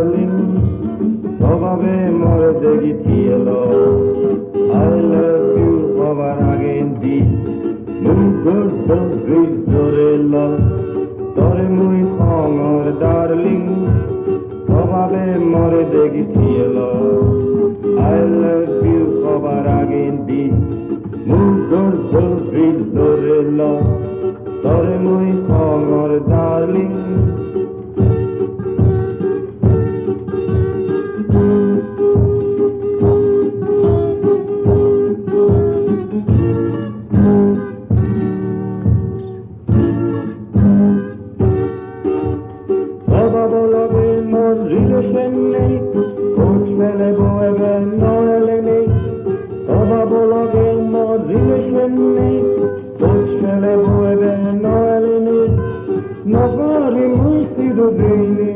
darling, তভাবে মরে দেখিছিল I love you হবার আগে দি মুখর ধরে লল তরে মুই খঙর darling, তভাবে মরে দেখিছিল I love you হবার আগে দি মুখর ধরে লল তরে মুই খঙর darling. Relation নেই খোঁজ ফেলে বইবে নড়ালে নেই অভাবলগে মোর রিলেশন নেই খোঁজ ফেলে বইবে নড়ালে নেই নগরি মুস্তি দুদিনে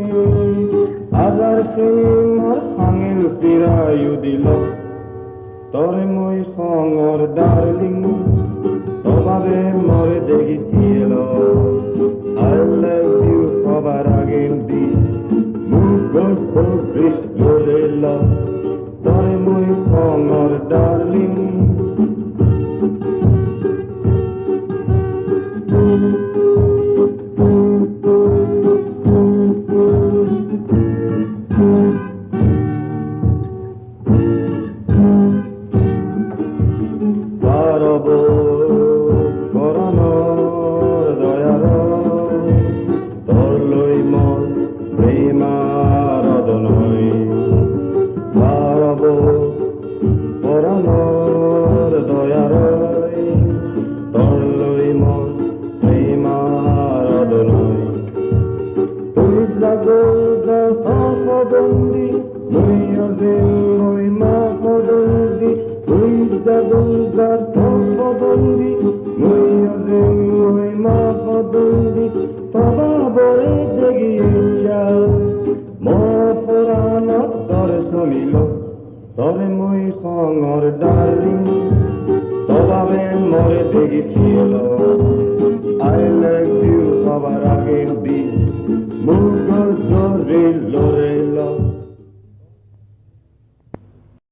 আজার সেই মোর সাঙেল পিরায়ু দিল তরে মই সঙর ডার্লিং তভাবে মরে দেখিছিল I love you সবার আগে দি Gorilla, tore muy honor, darling. Parabo, coronor, doyaro, torloi mon, prima. পরাণর দয়ারয় তরলই মন প্রেমার আদরয় তুই জাগল সপদন্দি মুই অজেল ওই মা পদন্দি তুই জাগল সপদন্দি মুই অজেল ওই মা পদন্দি তবা বলে জেগিয়ে যাও মো পুরাণ তরে শুনিল তরে মুই সঙর ডার্লিং তভাবে মরে দেখিছিল